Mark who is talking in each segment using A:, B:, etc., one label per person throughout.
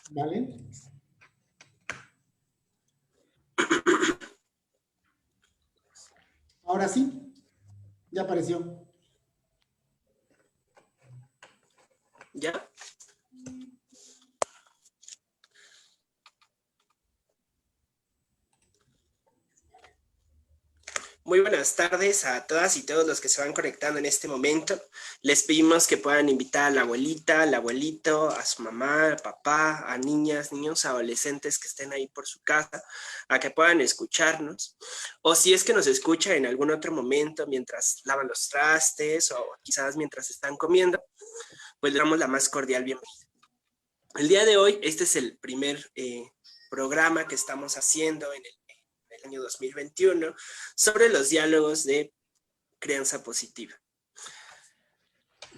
A: ¿Vale? Ahora sí, ya apareció.
B: ¿Ya? Muy buenas tardes a todas y todos los que se van conectando en este momento. Les pedimos que puedan invitar a la abuelita, al abuelito, a su mamá, al papá, a niñas, niños, adolescentes que estén ahí por su casa, a que puedan escucharnos. O si es que nos escuchan en algún otro momento mientras lavan los trastes o quizás mientras están comiendo, pues le damos la más cordial bienvenida. El día de hoy, este es el primer programa que estamos haciendo en el año 2021 sobre los diálogos de crianza positiva.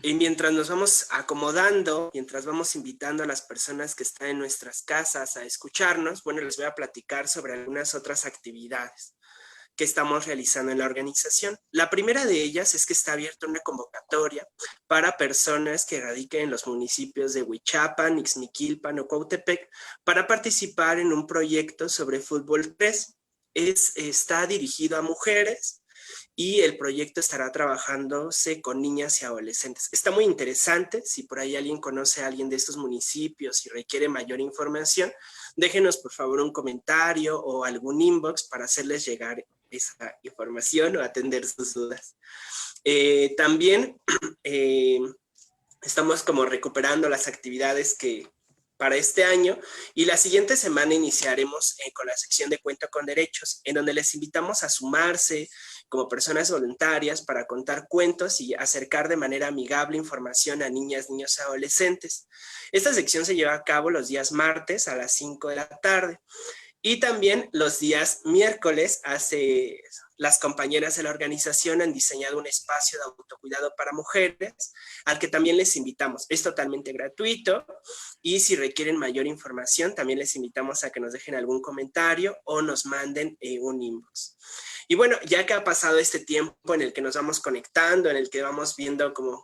B: Y mientras nos vamos acomodando, mientras vamos invitando a las personas que están en nuestras casas a escucharnos, bueno, les voy a platicar sobre algunas otras actividades que estamos realizando en la organización. La primera de ellas es que está abierta una convocatoria para personas que radiquen en los municipios de Huichapan, Ixmiquilpan o Cuautepec para participar en un proyecto sobre fútbol 3. Está dirigido a mujeres y el proyecto estará trabajándose con niñas y adolescentes. Está muy interesante. Si por ahí alguien conoce a alguien de estos municipios y requiere mayor información, déjenos por favor un comentario o algún inbox para hacerles llegar esa información o atender sus dudas. También estamos como recuperando las actividades que para este año y la siguiente semana iniciaremos con la sección de Cuento con Derechos, en donde les invitamos a sumarse como personas voluntarias para contar cuentos y acercar de manera amigable información a niñas, niños y adolescentes. Esta sección se lleva a cabo los días martes a las 5 de la tarde. Y también los días miércoles las compañeras de la organización han diseñado un espacio de autocuidado para mujeres al que también les invitamos. Es totalmente gratuito y si requieren mayor información también les invitamos a que nos dejen algún comentario o nos manden un inbox. Y bueno, ya que ha pasado este tiempo en el que nos vamos conectando, en el que vamos viendo como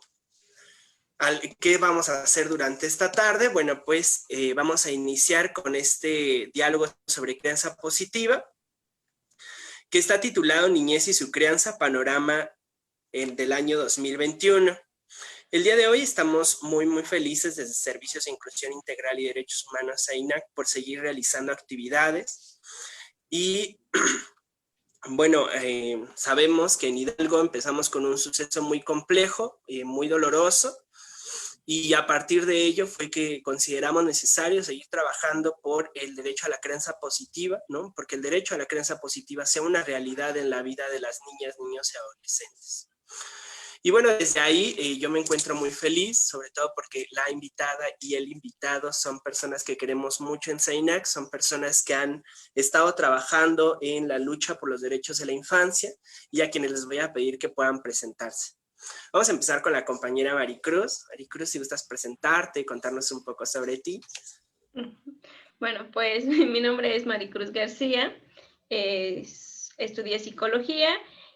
B: ¿qué vamos a hacer durante esta tarde? Bueno, pues vamos a iniciar con este diálogo sobre crianza positiva, que está titulado Niñez y su crianza, panorama del año 2021. El día de hoy estamos muy felices desde Servicios de Inclusión Integral y Derechos Humanos, SAINAC, por seguir realizando actividades. Y bueno, sabemos que en Hidalgo empezamos con un suceso muy complejo, muy doloroso, y a partir de ello fue que consideramos necesario seguir trabajando por el derecho a la crianza positiva, ¿no? Porque el derecho a la crianza positiva sea una realidad en la vida de las niñas, niños y adolescentes. Y bueno, desde ahí yo me encuentro muy feliz, sobre todo porque la invitada y el invitado son personas que queremos mucho en SAINAC, son personas que han estado trabajando en la lucha por los derechos de la infancia y a quienes les voy a pedir que puedan presentarse. Vamos a empezar con la compañera Maricruz. Maricruz, si gustas presentarte y contarnos un poco sobre ti.
C: Bueno, pues mi nombre es Maricruz García, estudié psicología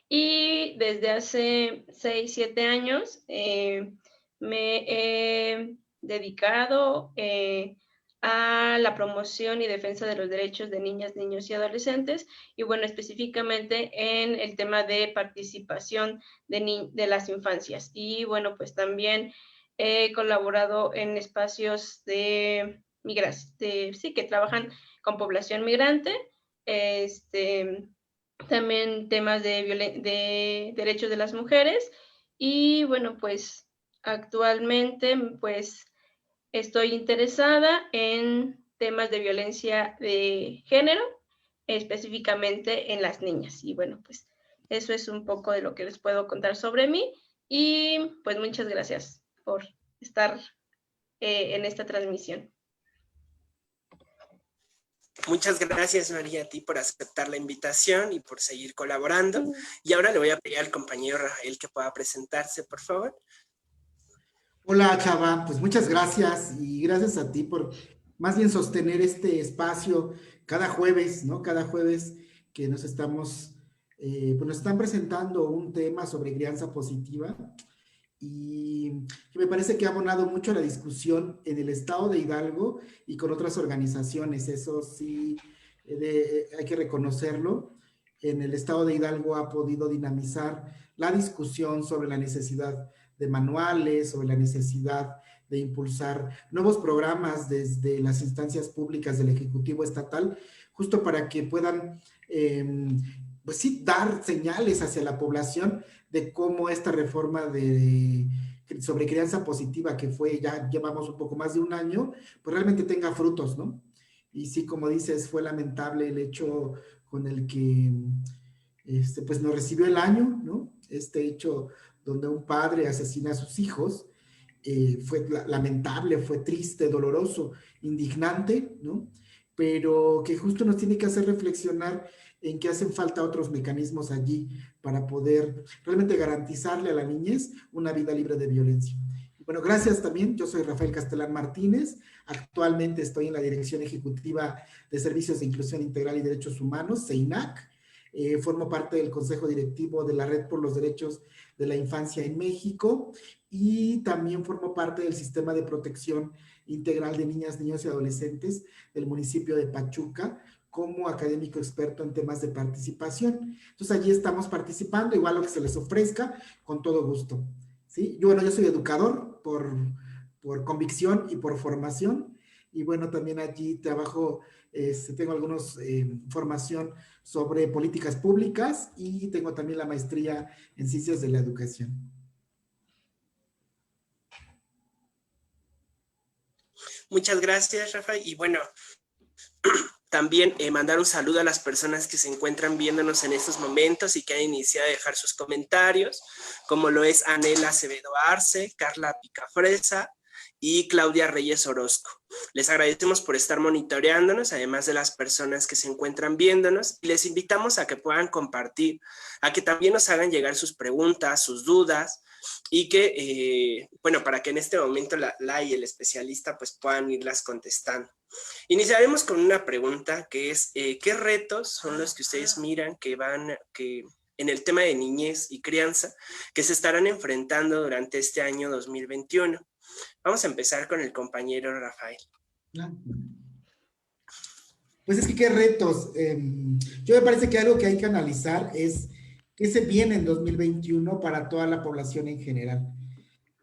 C: y desde hace 6, 7 años me he dedicado a la promoción y defensa de los derechos de niñas, niños y adolescentes, y bueno, específicamente en el tema de participación de las infancias. Y bueno, pues también he colaborado en espacios de sí, que trabajan con población migrante, también temas de derechos de las mujeres, y bueno, pues actualmente pues estoy interesada en temas de violencia de género, específicamente en las niñas. Y bueno, pues eso es un poco de lo que les puedo contar sobre mí. Y pues muchas gracias por estar en esta transmisión.
B: Muchas gracias, María, a ti por aceptar la invitación y por seguir colaborando. Y ahora le voy a pedir al compañero Rafael que pueda presentarse, por favor.
A: Hola, Chava, pues muchas gracias y gracias a ti por más bien sostener este espacio cada jueves, ¿no? Cada jueves que nos estamos, pues nos están presentando un tema sobre crianza positiva y que me parece que ha abonado mucho a la discusión en el estado de Hidalgo y con otras organizaciones. Eso sí, hay que reconocerlo. En el estado de Hidalgo ha podido dinamizar la discusión sobre la necesidad de manuales, sobre la necesidad de impulsar nuevos programas desde las instancias públicas del Ejecutivo Estatal, justo para que puedan, pues sí, dar señales hacia la población de cómo esta reforma sobre crianza positiva, que fue, ya llevamos un poco más de un año, pues realmente tenga frutos, ¿no? Y sí, como dices, fue lamentable el hecho con el que pues nos recibió el año, ¿no? Este hecho donde un padre asesina a sus hijos, fue lamentable, fue triste, doloroso, indignante, ¿no? Pero que justo nos tiene que hacer reflexionar en que hacen falta otros mecanismos allí para poder realmente garantizarle a la niñez una vida libre de violencia. Bueno, gracias también. Yo soy Rafael Castelán Martínez. Actualmente estoy en la Dirección Ejecutiva de Servicios de Inclusión Integral y Derechos Humanos, CEINAC. Formo parte del Consejo Directivo de la Red por los Derechos de la Infancia en México y también formo parte del Sistema de Protección Integral de Niñas, Niños y Adolescentes del municipio de Pachuca como académico experto en temas de participación. Entonces allí estamos participando, igual lo que se les ofrezca, con todo gusto. ¿Sí? Bueno, yo soy educador por convicción y por formación, y bueno, también allí trabajo, tengo algunos formación sobre políticas públicas y tengo también la maestría en ciencias de la educación.
B: Muchas gracias, Rafa. Y bueno, también mandar un saludo a las personas que se encuentran viéndonos en estos momentos y que han iniciado a dejar sus comentarios, como lo es Anela Acevedo Arce, Carla Picafresa y Claudia Reyes Orozco. Les agradecemos por estar monitoreándonos, además de las personas que se encuentran viéndonos, y les invitamos a que puedan compartir, a que también nos hagan llegar sus preguntas, sus dudas, y que, bueno, para que en este momento la y el especialista pues puedan irlas contestando. Iniciaremos con una pregunta que es, ¿qué retos son los que ustedes miran que en el tema de niñez y crianza que se estarán enfrentando durante este año 2021? Vamos a empezar con el compañero Rafael.
A: Pues es que qué retos. Yo me parece que algo que hay que analizar es qué se viene en 2021 para toda la población en general.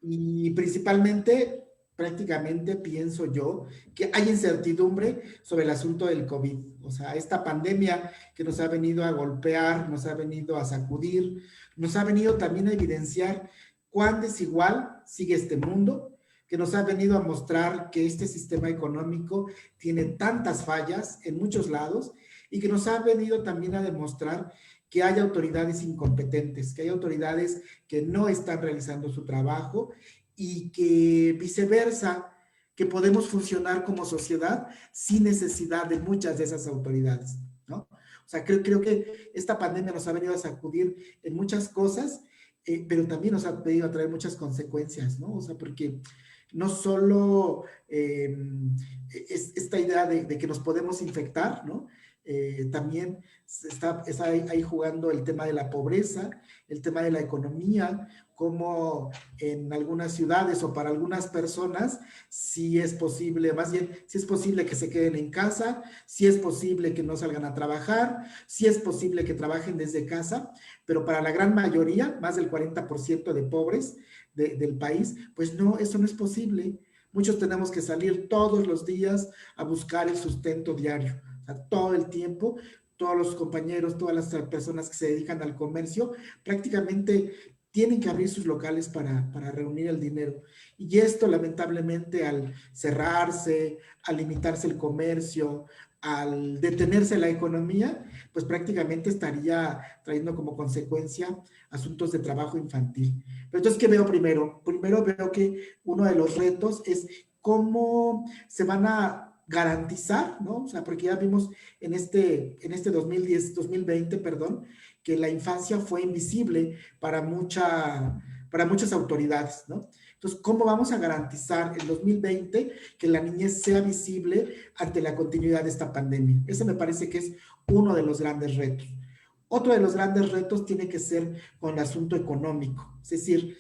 A: Y principalmente, prácticamente pienso yo, que hay incertidumbre sobre el asunto del COVID. O sea, esta pandemia que nos ha venido a golpear, nos ha venido a sacudir, nos ha venido también a evidenciar cuán desigual sigue este mundo, que nos ha venido a mostrar que este sistema económico tiene tantas fallas en muchos lados y que nos ha venido también a demostrar que hay autoridades incompetentes, que hay autoridades que no están realizando su trabajo y que viceversa, que podemos funcionar como sociedad sin necesidad de muchas de esas autoridades, ¿no? O sea, creo que esta pandemia nos ha venido a sacudir en muchas cosas, pero también nos ha venido a traer muchas consecuencias, ¿no? O sea, porque no solo es esta idea de que nos podemos infectar, ¿no? También está ahí jugando el tema de la pobreza, el tema de la economía, como en algunas ciudades o para algunas personas, sí es posible, más bien, sí es posible que se queden en casa, sí es posible que no salgan a trabajar, sí es posible que trabajen desde casa, pero para la gran mayoría, más del 40% de pobres del país, pues no, eso no es posible. Muchos tenemos que salir todos los días a buscar el sustento diario, o sea, todo el tiempo. Todos los compañeros, todas las personas que se dedican al comercio, prácticamente tienen que abrir sus locales para reunir el dinero. Y esto, lamentablemente, al cerrarse, al limitarse el comercio, al detenerse la economía, pues prácticamente estaría trayendo como consecuencia asuntos de trabajo infantil. Pero entonces, ¿qué veo primero? Primero veo que uno de los retos es cómo se van a garantizar, ¿no? O sea, porque ya vimos en este 2020, perdón, que la infancia fue invisible para muchas autoridades, ¿no? Entonces, ¿cómo vamos a garantizar en 2020 que la niñez sea visible ante la continuidad de esta pandemia? Ese me parece que es uno de los grandes retos. Otro de los grandes retos tiene que ser con el asunto económico, es decir,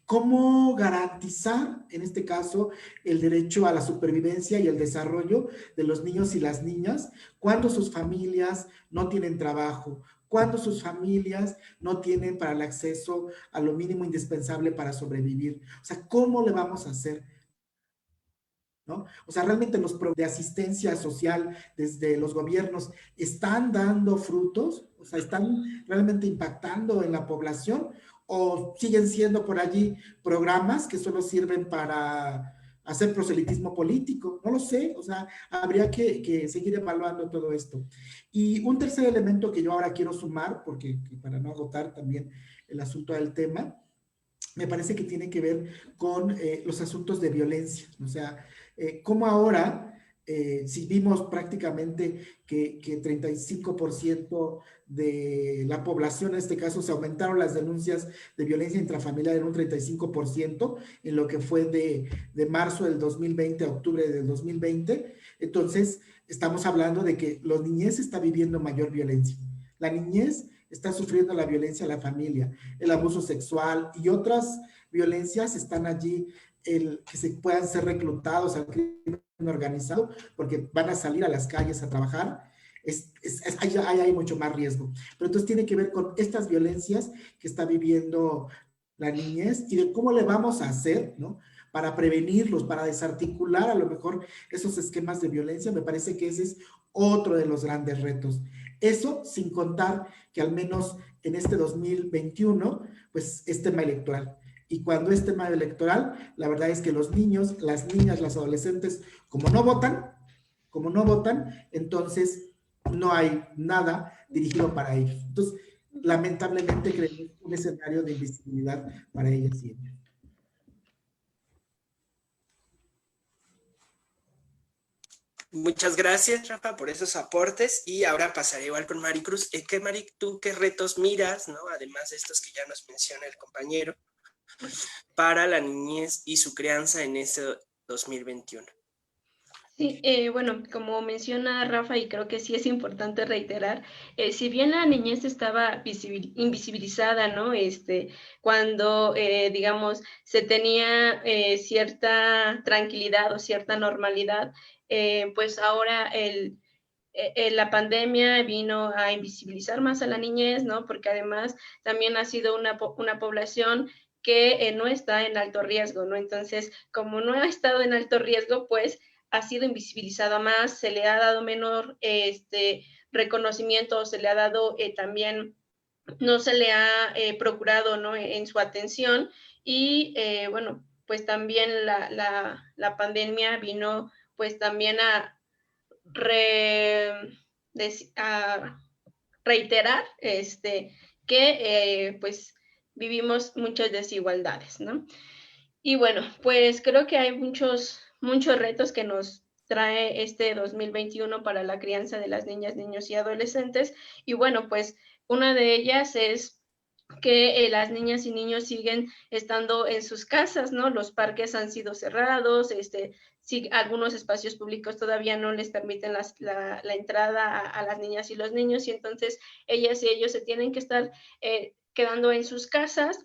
A: cómo garantizar, en este caso, el derecho a la supervivencia y el desarrollo de los niños y las niñas cuando sus familias no tienen trabajo, cuando sus familias no tienen para el acceso a lo mínimo indispensable para sobrevivir. O sea, ¿cómo le vamos a hacer? ¿No? O sea, realmente los programas de asistencia social desde los gobiernos están dando frutos, o sea, están realmente impactando en la población, o siguen siendo por allí programas que solo sirven para hacer proselitismo político, no lo sé, o sea, habría que seguir evaluando todo esto. Y un tercer elemento que yo ahora quiero sumar, porque para no agotar también el asunto del tema, me parece que tiene que ver con los asuntos de violencia, o sea, cómo ahora, si vimos prácticamente que 35% de la población, en este caso, se aumentaron las denuncias de violencia intrafamiliar en un 35% en lo que fue de marzo del 2020 a octubre del 2020, entonces estamos hablando de que la niñez está viviendo mayor violencia. La niñez está sufriendo la violencia a la familia, el abuso sexual y otras violencias están allí, que se puedan ser reclutados al crimen organizado porque van a salir a las calles a trabajar, hay mucho más riesgo. Pero entonces tiene que ver con estas violencias que está viviendo la niñez y de cómo le vamos a hacer, ¿no? Para prevenirlos, para desarticular a lo mejor esos esquemas de violencia. Me parece que ese es otro de los grandes retos. Eso sin contar que al menos en este 2021, pues es tema electoral. Y cuando es tema electoral, la verdad es que los niños, las niñas, las adolescentes, como no votan, entonces no hay nada dirigido para ellos. Entonces, lamentablemente creemos un escenario de invisibilidad para ellas y ellos.
B: Muchas gracias, Rafa, por esos aportes. Y ahora pasaré igual con Maricruz. ¿Tú qué retos miras, ¿no? Además de estos que ya nos menciona el compañero, para la niñez y su crianza en este 2021?
C: Sí, bueno, como menciona Rafa, y creo que sí es importante reiterar, si bien la niñez estaba invisibilizada, ¿no? Cuando, digamos, se tenía cierta tranquilidad o cierta normalidad, pues ahora la pandemia vino a invisibilizar más a la niñez, ¿no? Porque además también ha sido una población que no está en alto riesgo, ¿no? Entonces, como no ha estado en alto riesgo, pues ha sido invisibilizada más, se le ha dado menor reconocimiento, se le ha dado también, no se le ha procurado, ¿no? En su atención y bueno, pues también la pandemia vino pues también a reiterar que pues vivimos muchas desigualdades, ¿no? Y bueno, pues creo que hay muchos retos que nos trae este 2021 para la crianza de las niñas, niños y adolescentes. Y bueno, pues una de ellas es que las niñas y niños siguen estando en sus casas, ¿no? Los parques han sido cerrados, sí, algunos espacios públicos todavía no les permiten la entrada a las niñas y los niños, y entonces ellas y ellos se tienen que estar quedando en sus casas,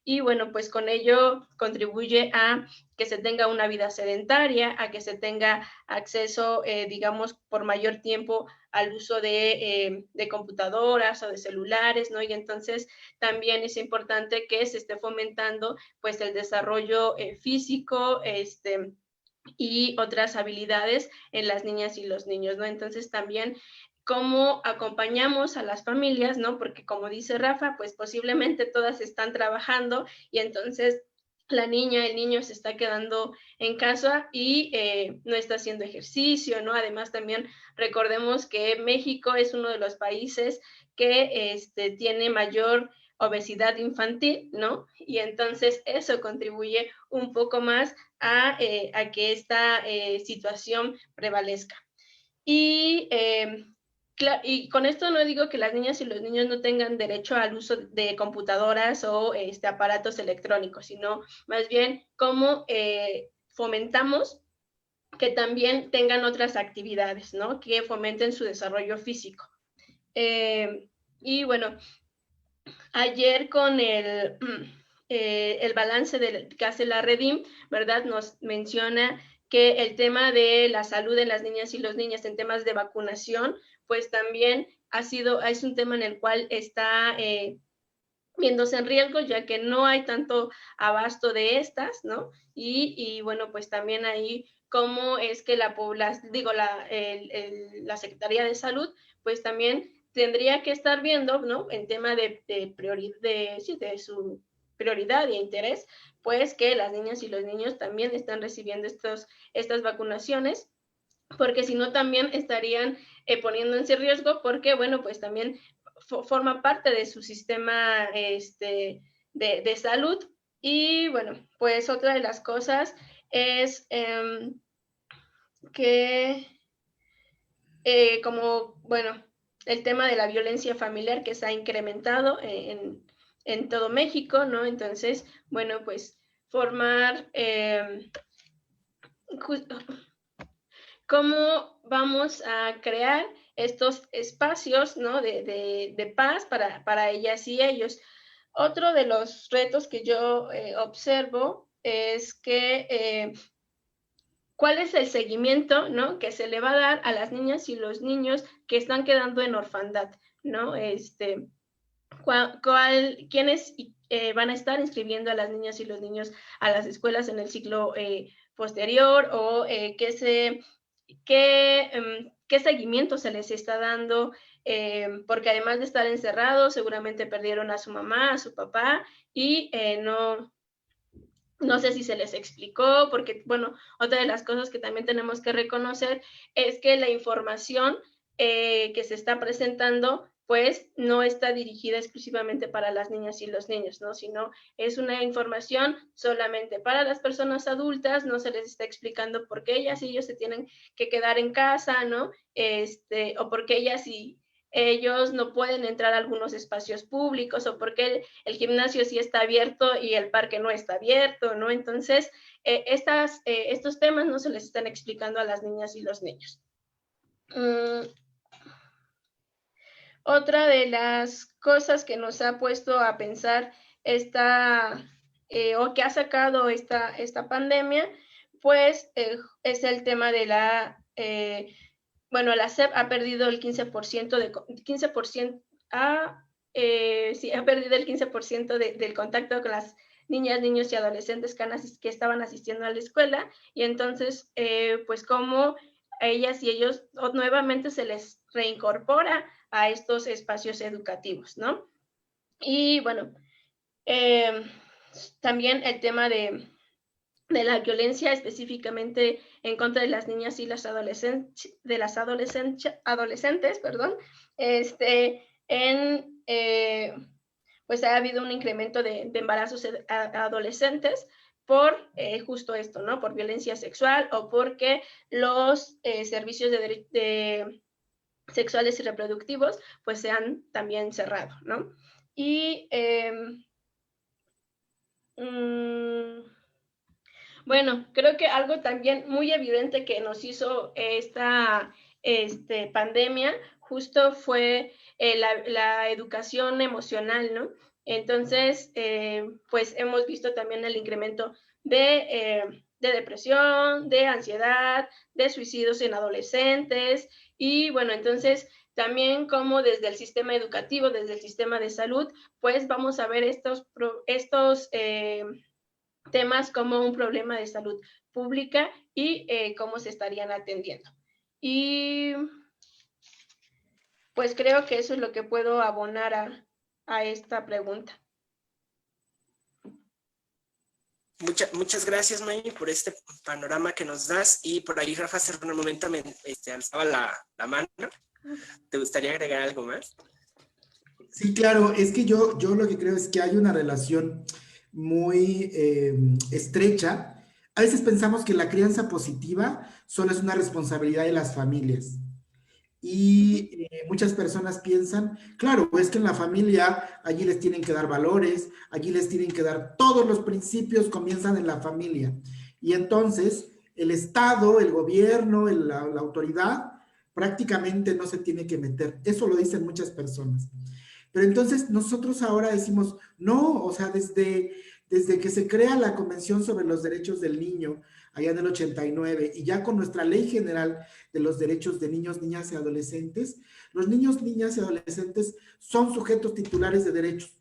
C: y bueno, pues con ello contribuye a que se tenga una vida sedentaria, a que se tenga acceso, digamos, por mayor tiempo al uso de computadoras o de celulares, ¿no? Y entonces también es importante que se esté fomentando pues el desarrollo físico, y otras habilidades en las niñas y los niños, ¿no? Entonces también cómo acompañamos a las familias, ¿no? Porque como dice Rafa, pues posiblemente todas están trabajando y entonces la niña, el niño se está quedando en casa y no está haciendo ejercicio, ¿no? Además también recordemos que México es uno de los países que tiene mayor obesidad infantil, ¿no? Y entonces eso contribuye un poco más a que esta situación prevalezca. Y, y con esto no digo que las niñas y los niños no tengan derecho al uso de computadoras o aparatos electrónicos, sino más bien cómo fomentamos que también tengan otras actividades, ¿no? Que fomenten su desarrollo físico. Y bueno, ayer con el balance que hace la Redim, ¿verdad? Nos menciona que el tema de la salud de las niñas y los niños en temas de vacunación, pues también es un tema en el cual está viéndose en riesgo, ya que no hay tanto abasto de estas, ¿no? Y bueno, pues también ahí cómo es que la población, digo, la Secretaría de Salud, pues también tendría que estar viendo, ¿no? En tema de su prioridad y interés, pues que las niñas y los niños también están recibiendo estas vacunaciones, porque si no también estarían poniéndose en riesgo, porque bueno, pues también forma parte de su sistema de salud. Y bueno, pues otra de las cosas es que como, bueno, el tema de la violencia familiar que se ha incrementado en todo México, ¿no? Entonces, bueno, pues formar cómo vamos a crear estos espacios, ¿no? de paz para ellas y ellos. Otro de los retos que yo observo es que cuál es el seguimiento, ¿no? Que se le va a dar a las niñas y los niños que están quedando en orfandad, ¿no? ¿Quiénes van a estar inscribiendo a las niñas y los niños a las escuelas en el ciclo posterior, o qué seguimiento se les está dando, porque además de estar encerrados, seguramente perdieron a su mamá, a su papá, y no sé si se les explicó, porque, bueno, otra de las cosas que también tenemos que reconocer es que la información que se está presentando, pues, no está dirigida exclusivamente para las niñas y los niños, ¿no? Sino es una información solamente para las personas adultas, no se les está explicando por qué ellas y ellos se tienen que quedar en casa, ¿no? O por qué ellas y ellos no pueden entrar a algunos espacios públicos, o porque el gimnasio sí está abierto y el parque no está abierto, ¿no? Entonces, estos temas no se les están explicando a las niñas y los niños. Otra de las cosas que nos ha puesto a pensar o que ha sacado esta pandemia, pues es el tema de la SEP ha perdido el 15% ha perdido el 15% del contacto con las niñas, niños y adolescentes que estaban asistiendo a la escuela, y entonces, pues como a ellas y ellos nuevamente se les reincorpora a estos espacios educativos, ¿no? Y bueno, también el tema de la violencia específicamente en contra de las niñas y las adolescentes, perdón, pues ha habido un incremento de embarazos adolescentes por justo esto, ¿no? Por violencia sexual, o porque los servicios sexuales y reproductivos pues se han también cerrado, ¿no? Y bueno, creo que algo también muy evidente que nos hizo esta pandemia justo fue la educación emocional, ¿no? Entonces, pues hemos visto también el incremento de depresión, de ansiedad, de suicidios en adolescentes, y bueno, entonces también como desde el sistema educativo, desde el sistema de salud, pues vamos a ver estos temas como un problema de salud pública y cómo se estarían atendiendo. Y pues creo que eso es lo que puedo abonar a esta pregunta.
B: Muchas gracias, May, por este panorama que nos das. Y por ahí Rafa hace un momento me alzaba la mano. ¿Te gustaría agregar algo más?
A: Sí, claro, es que yo lo que creo es que hay una relación muy estrecha. A veces pensamos que la crianza positiva solo es una responsabilidad de las familias. Y muchas personas piensan, claro, es que en la familia allí les tienen que dar valores, allí les tienen que dar todos los principios, comienzan en la familia. Y entonces el Estado, el gobierno, la autoridad prácticamente no se tiene que meter. Eso lo dicen muchas personas. Pero entonces nosotros ahora decimos, no, o sea, desde desde que se crea la Convención sobre los Derechos del Niño, allá en el 89, y ya con nuestra Ley General de los Derechos de Niños, Niñas y Adolescentes, los niños, niñas y adolescentes son sujetos titulares de derechos.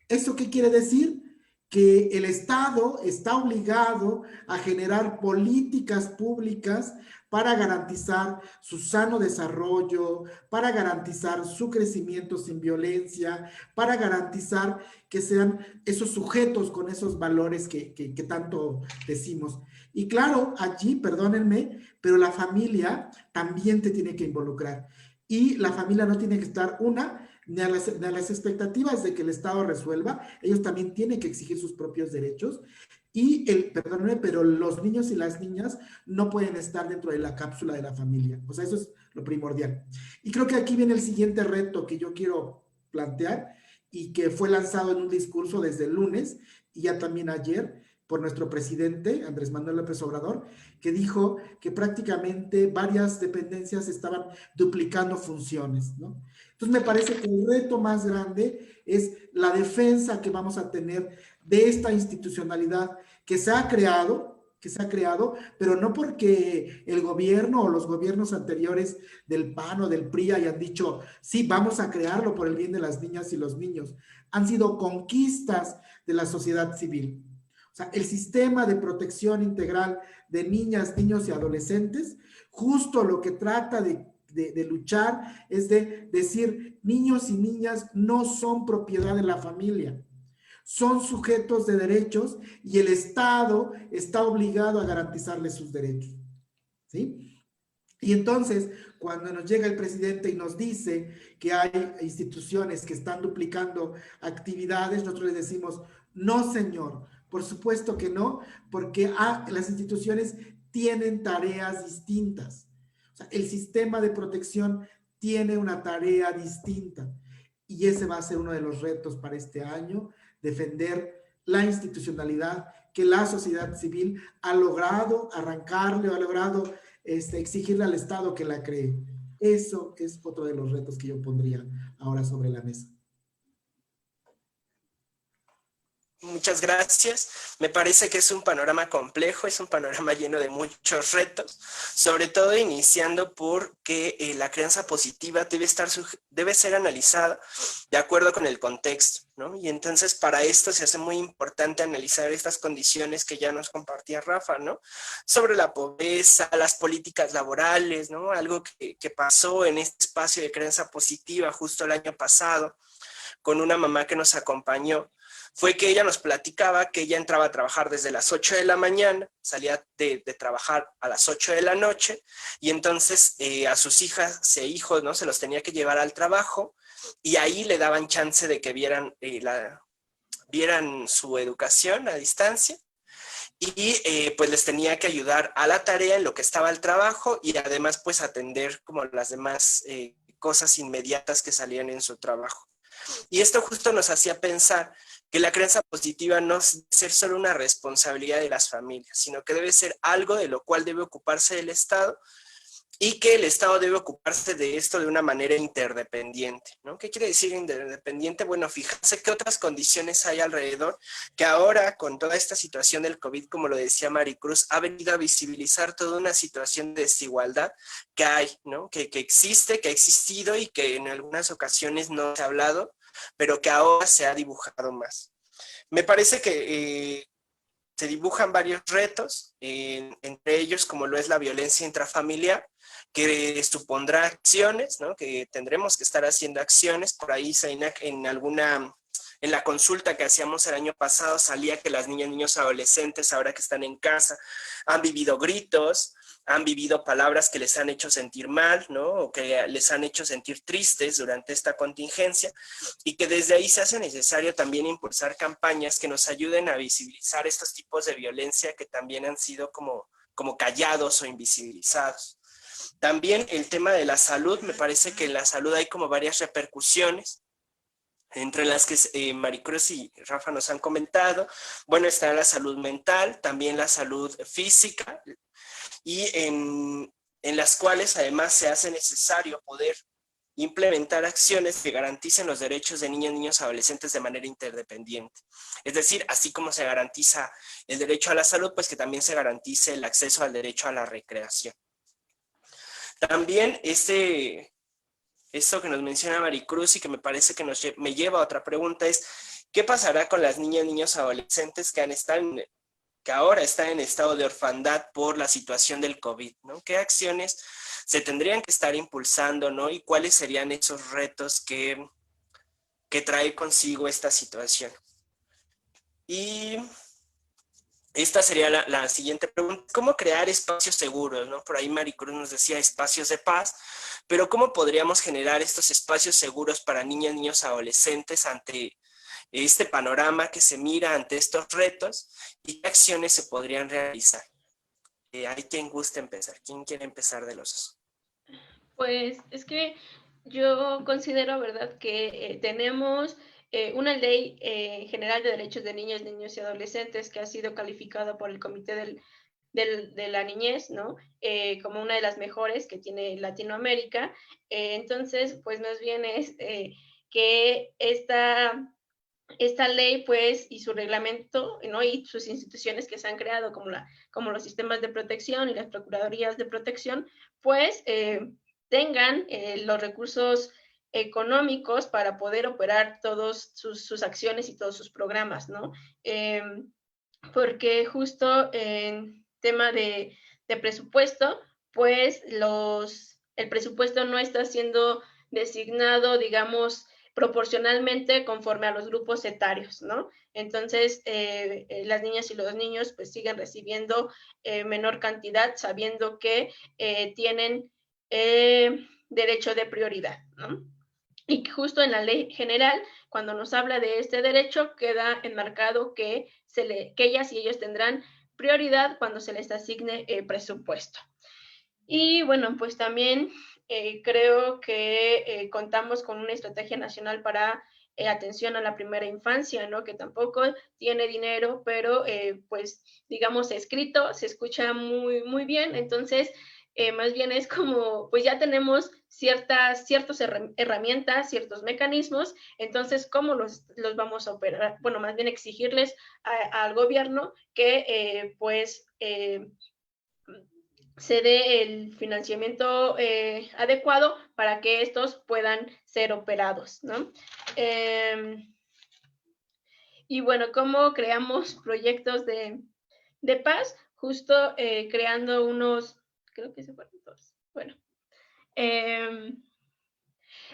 A: ¿Eso qué quiere decir? Que el Estado está obligado a generar políticas públicas para garantizar su sano desarrollo, para garantizar su crecimiento sin violencia, para garantizar que sean esos sujetos con esos valores que tanto decimos. Y claro, allí, perdónenme, pero la familia también te tiene que involucrar. Y la familia no tiene que estar ni a las expectativas de que el Estado resuelva, ellos también tienen que exigir sus propios derechos. Y, perdónenme, pero los niños y las niñas no pueden estar dentro de la cápsula de la familia. O sea, eso es lo primordial. Y creo que aquí viene el siguiente reto que yo quiero plantear y que fue lanzado en un discurso desde el lunes y ya también ayer por nuestro presidente, Andrés Manuel López Obrador, que dijo que prácticamente varias dependencias estaban duplicando funciones, ¿no? Entonces me parece que el reto más grande es la defensa que vamos a tener de esta institucionalidad que se ha creado, pero no porque el gobierno o los gobiernos anteriores del PAN o del PRI hayan dicho, sí, vamos a crearlo por el bien de las niñas y los niños. Han sido conquistas de la sociedad civil. O sea, el sistema de protección integral de niñas, niños y adolescentes, justo lo que trata de luchar es de decir, niños y niñas no son propiedad de la familia, son sujetos de derechos y el Estado está obligado a garantizarles sus derechos, ¿sí? Y entonces, cuando nos llega el presidente y nos dice que hay instituciones que están duplicando actividades, nosotros les decimos, no señor, por supuesto que no, porque las instituciones tienen tareas distintas. O sea, el sistema de protección tiene una tarea distinta y ese va a ser uno de los retos para este año, defender la institucionalidad que la sociedad civil ha logrado arrancarle o ha logrado exigirle al Estado que la cree. Eso es otro de los retos que yo pondría ahora sobre la mesa.
B: Muchas gracias. Me parece que es un panorama complejo, es un panorama lleno de muchos retos, sobre todo iniciando porque la crianza positiva debe ser analizada de acuerdo con el contexto, ¿no? Y entonces para esto se hace muy importante analizar estas condiciones que ya nos compartía Rafa, ¿no? Sobre la pobreza, las políticas laborales, ¿no? Algo que pasó en este espacio de crianza positiva justo el año pasado con una mamá que nos acompañó, fue que ella nos platicaba que ella entraba a trabajar desde las 8 de la mañana, salía de trabajar a las 8 de la noche, y entonces a sus hijas e hijos, ¿no? Se los tenía que llevar al trabajo, y ahí le daban chance de que vieran su educación a distancia, y pues les tenía que ayudar a la tarea en lo que estaba el trabajo, y además pues atender como las demás cosas inmediatas que salían en su trabajo. Y esto justo nos hacía pensar que la crianza positiva no debe ser solo una responsabilidad de las familias, sino que debe ser algo de lo cual debe ocuparse el Estado y que el Estado debe ocuparse de esto de una manera interdependiente, ¿no? ¿Qué quiere decir interdependiente? Bueno, fijarse qué otras condiciones hay alrededor, que ahora con toda esta situación del COVID, como lo decía Maricruz, ha venido a visibilizar toda una situación de desigualdad que hay, ¿no? Que existe, que ha existido y que en algunas ocasiones no se ha hablado, pero que ahora se ha dibujado más. Me parece que se dibujan varios retos, entre ellos como lo es la violencia intrafamiliar, que supondrá acciones, ¿no? Que tendremos que estar haciendo acciones. Por ahí, en la consulta que hacíamos el año pasado salía que las niñas, niños, adolescentes, ahora que están en casa, han vivido gritos, han vivido palabras que les han hecho sentir mal, ¿no? O que les han hecho sentir tristes durante esta contingencia, y que desde ahí se hace necesario también impulsar campañas que nos ayuden a visibilizar estos tipos de violencia que también han sido como callados o invisibilizados. También el tema de la salud, me parece que en la salud hay como varias repercusiones, entre las que Maricruz y Rafa nos han comentado. Bueno, está la salud mental, también la salud física, y en las cuales además se hace necesario poder implementar acciones que garanticen los derechos de niñas, niños y adolescentes de manera interdependiente. Es decir, así como se garantiza el derecho a la salud, pues que también se garantice el acceso al derecho a la recreación. También esto que nos menciona Maricruz y que me parece que me lleva a otra pregunta es, ¿qué pasará con las niñas, niños y adolescentes que ahora están en estado de orfandad por la situación del COVID, ¿no? ¿Qué acciones se tendrían que estar impulsando, ¿no? Y cuáles serían esos retos que trae consigo esta situación? Y esta sería la siguiente pregunta. ¿Cómo crear espacios seguros, ¿no? Por ahí Maricruz nos decía espacios de paz, pero ¿cómo podríamos generar estos espacios seguros para niñas, niños, adolescentes ante este panorama que se mira, ante estos retos, y qué acciones se podrían realizar? Hay quien guste empezar. ¿Quién quiere empezar de los dos?
C: Pues es que yo considero, ¿verdad?, que tenemos una ley general de derechos de niñas, niños y adolescentes que ha sido calificada por el Comité de la Niñez, ¿no? Como una de las mejores que tiene Latinoamérica. Entonces, pues más bien es que esta ley, pues, y su reglamento, ¿no? Y sus instituciones que se han creado, como los sistemas de protección y las procuradurías de protección, pues, tengan los recursos económicos para poder operar todas sus acciones y todos sus programas, ¿no? Porque justo en tema de presupuesto, pues el presupuesto no está siendo designado, digamos, proporcionalmente conforme a los grupos etarios, ¿no? Entonces, las niñas y los niños pues siguen recibiendo menor cantidad, sabiendo que tienen derecho de prioridad, ¿no? Y justo en la ley general, cuando nos habla de este derecho, queda enmarcado que ellas y ellos tendrán prioridad cuando se les asigne presupuesto. Y bueno, pues también creo que contamos con una estrategia nacional para atención a la primera infancia, ¿no? Que tampoco tiene dinero, pero pues digamos escrito, se escucha muy, muy bien. Entonces, más bien es como, pues ya tenemos ciertas herramientas, ciertos mecanismos, entonces, ¿cómo los vamos a operar? Bueno, más bien exigirles al gobierno que pues se dé el financiamiento adecuado para que estos puedan ser operados, ¿no? Y bueno, ¿cómo creamos proyectos de paz? Justo creando unos, creo que se fueron todos. Bueno,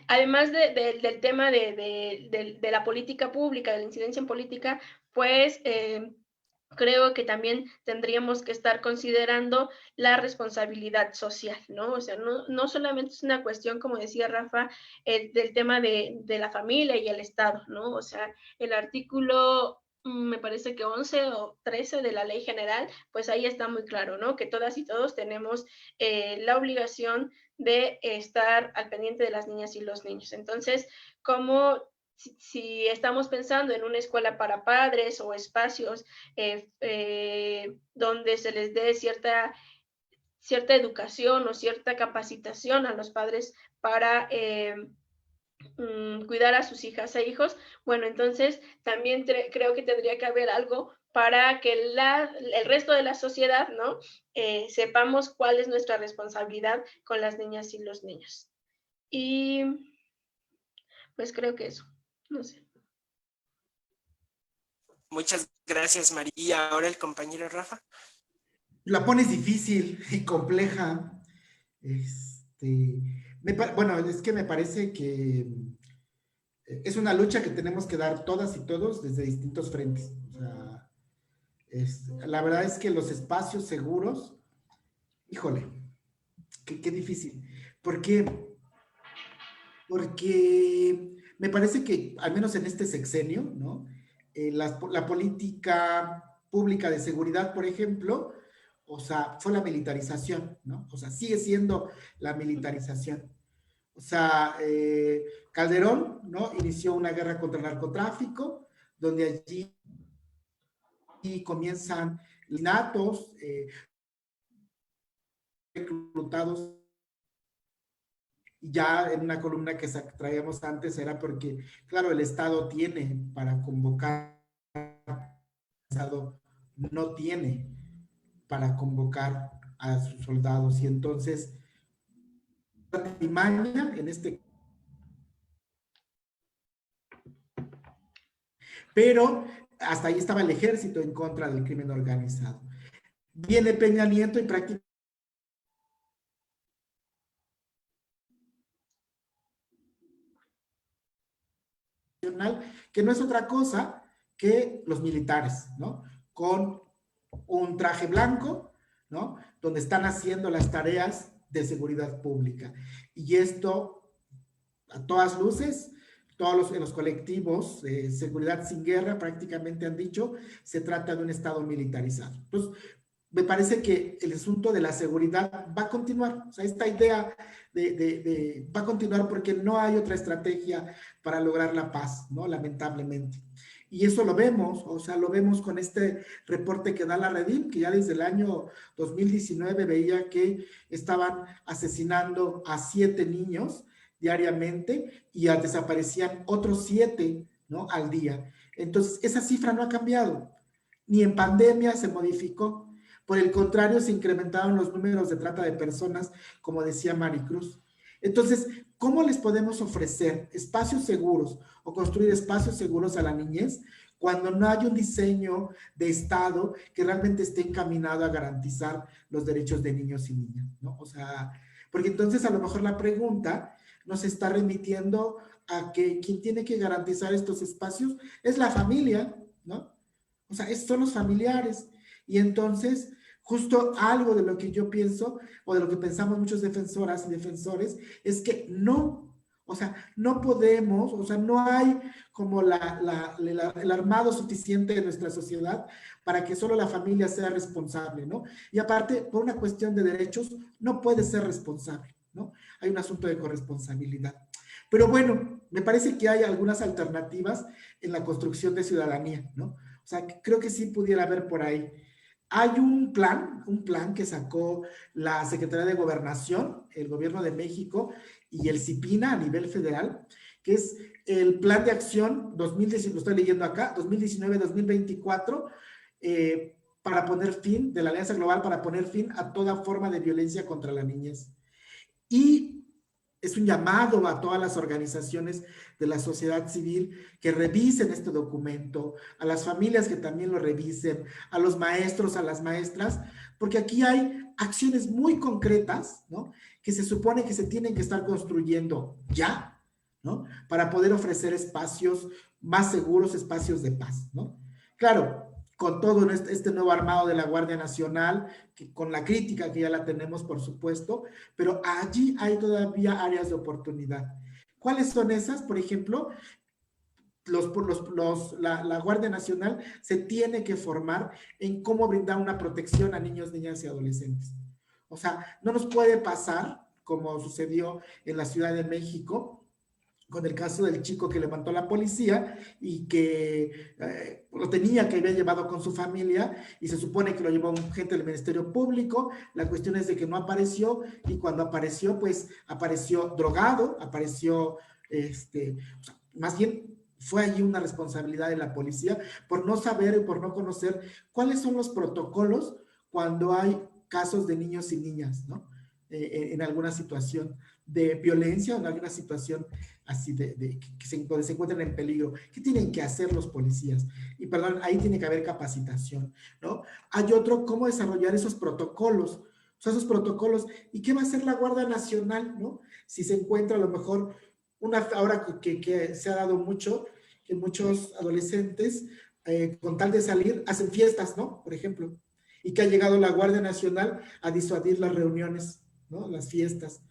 C: además del tema de la política pública, de la incidencia en política, pues creo que también tendríamos que estar considerando la responsabilidad social, ¿no? O sea, no solamente es una cuestión, como decía Rafa, del tema de la familia y el Estado, ¿no? O sea, el artículo, me parece que 11 o 13 de la Ley General, pues ahí está muy claro, ¿no? Que todas y todos tenemos la obligación de estar al pendiente de las niñas y los niños. Entonces, ¿cómo si estamos pensando en una escuela para padres o espacios donde se les dé cierta educación o cierta capacitación a los padres para cuidar a sus hijas e hijos, bueno, entonces también creo que tendría que haber algo para que el resto de la sociedad, ¿no? Sepamos cuál es nuestra responsabilidad con las niñas y los niños. Y pues creo que eso, no sé.
B: Muchas gracias, María. Y ahora el compañero Rafa.
A: La pones difícil y compleja. Bueno, es que me parece que es una lucha que tenemos que dar todas y todos desde distintos frentes. O sea, la verdad es que los espacios seguros, híjole, qué difícil. ¿Por qué? Porque me parece que, al menos en este sexenio, ¿no? La política pública de seguridad, por ejemplo, o sea, fue la militarización, ¿no? O sea, sigue siendo la militarización. O sea, Calderón, ¿no? Inició una guerra contra el narcotráfico, donde allí comienzan natos, reclutados Y ya en una columna que traíamos antes era porque, claro, el Estado tiene para convocar, el Estado no tiene para convocar a sus soldados. Y entonces, la primaria, en este, pero hasta ahí estaba el ejército en contra del crimen organizado. Viene Peña Nieto y prácticamente que no es otra cosa que los militares, ¿no? Con un traje blanco, ¿no? Donde están haciendo las tareas de seguridad pública. Y esto, a todas luces, todos en los colectivos de seguridad sin guerra prácticamente han dicho, se trata de un Estado militarizado. Entonces, me parece que el asunto de la seguridad va a continuar. O sea, esta idea va a continuar porque no hay otra estrategia para lograr la paz, ¿no? Lamentablemente. Y eso lo vemos, o sea, lo vemos con este reporte que da la Redim, que ya desde el año 2019 veía que estaban asesinando a 7 niños diariamente y desaparecían otros 7, ¿no? Al día. Entonces, esa cifra no ha cambiado. Ni en pandemia se modificó. Por el contrario, se incrementaron los números de trata de personas, como decía Maricruz. Entonces, ¿cómo les podemos ofrecer espacios seguros o construir espacios seguros a la niñez cuando no hay un diseño de Estado que realmente esté encaminado a garantizar los derechos de niños y niñas, ¿no? O sea, porque entonces a lo mejor la pregunta nos está remitiendo a que quien tiene que garantizar estos espacios es la familia, ¿no? O sea, son los familiares. Y entonces, justo algo de lo que yo pienso, o de lo que pensamos muchos defensoras y defensores, es que no, o sea, no podemos, o sea, no hay como el armado suficiente de nuestra sociedad para que solo la familia sea responsable, ¿no? Y aparte, por una cuestión de derechos, no puede ser responsable, ¿no? Hay un asunto de corresponsabilidad. Pero bueno, me parece que hay algunas alternativas en la construcción de ciudadanía, ¿no? O sea, creo que sí pudiera haber por ahí. Hay un plan que sacó la Secretaría de Gobernación, el Gobierno de México y el CIPINA a nivel federal, que es el Plan de Acción 2019, lo estoy leyendo acá, 2019-2024, para poner fin, de la Alianza Global para poner fin a toda forma de violencia contra la niñez. Y es un llamado a todas las organizaciones de la sociedad civil que revisen este documento, a las familias que también lo revisen, a los maestros, a las maestras, porque aquí hay acciones muy concretas, ¿no? Que se supone que se tienen que estar construyendo ya, ¿no? Para poder ofrecer espacios más seguros, espacios de paz, ¿no? Claro, con todo este nuevo armado de la Guardia Nacional, que con la crítica que ya la tenemos, por supuesto, pero allí hay todavía áreas de oportunidad. ¿Cuáles son esas? Por ejemplo, la Guardia Nacional se tiene que formar en cómo brindar una protección a niños, niñas y adolescentes. O sea, no nos puede pasar, como sucedió en la Ciudad de México, con el caso del chico que levantó la policía y que lo tenía que haber llevado con su familia y se supone que lo llevó un agente del Ministerio Público. La cuestión es de que no apareció y cuando apareció, pues apareció drogado, apareció, más bien fue allí una responsabilidad de la policía por no saber y por no conocer cuáles son los protocolos cuando hay casos de niños y niñas, ¿no? En alguna situación de violencia o en alguna situación así donde se encuentran en peligro. ¿Qué tienen que hacer los policías? Y perdón, ahí tiene que haber capacitación, ¿no? Hay otro, cómo desarrollar esos protocolos, o sea, esos protocolos. ¿Y qué va a hacer la Guardia Nacional, no? Si se encuentra a lo mejor, ahora que se ha dado mucho, que muchos adolescentes, con tal de salir, hacen fiestas, ¿no? Por ejemplo. Y que ha llegado la Guardia Nacional a disuadir las reuniones, ¿no? Las fiestas.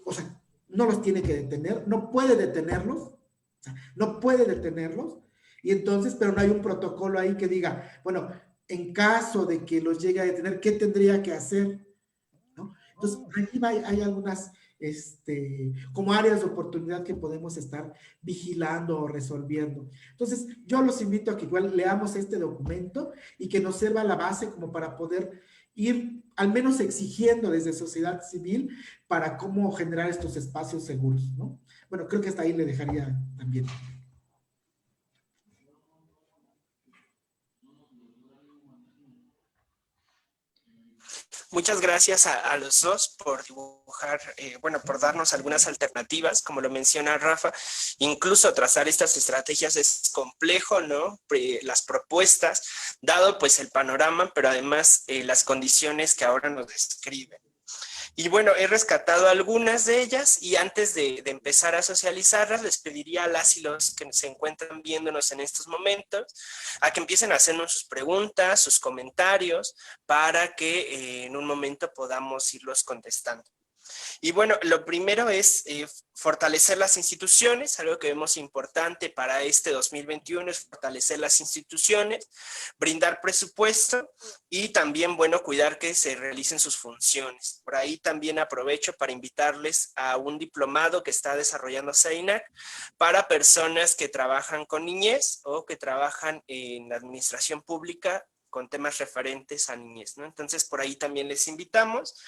A: O sea, no los tiene que detener, no puede detenerlos, o sea, no puede detenerlos, y entonces, pero no hay un protocolo ahí que diga, bueno, en caso de que los llegue a detener, ¿qué tendría que hacer? ¿No? Entonces, ahí hay algunas, como áreas de oportunidad que podemos estar vigilando o resolviendo. Entonces, yo los invito a que igual leamos este documento y que nos sirva la base como para poder ir al menos exigiendo desde sociedad civil para cómo generar estos espacios seguros, ¿no? Bueno, creo que hasta ahí le dejaría también.
B: Muchas gracias a los dos por dibujar, bueno, por darnos algunas alternativas, como lo menciona Rafa. Incluso trazar estas estrategias es complejo, ¿no? Las propuestas, dado pues el panorama, pero además las condiciones que ahora nos describen. Y bueno, he rescatado algunas de ellas y antes de empezar a socializarlas, les pediría a las y los que se encuentran viéndonos en estos momentos a que empiecen a hacernos sus preguntas, sus comentarios, para que en un momento podamos irlos contestando. Y bueno, lo primero es fortalecer las instituciones, algo que vemos importante para este 2021 es fortalecer las instituciones, brindar presupuesto y también, bueno, cuidar que se realicen sus funciones. Por ahí también aprovecho para invitarles a un diplomado que está desarrollando CEINAC para personas que trabajan con niñez o que trabajan en la administración pública con temas referentes a niñez, ¿no? Entonces, por ahí también les invitamos.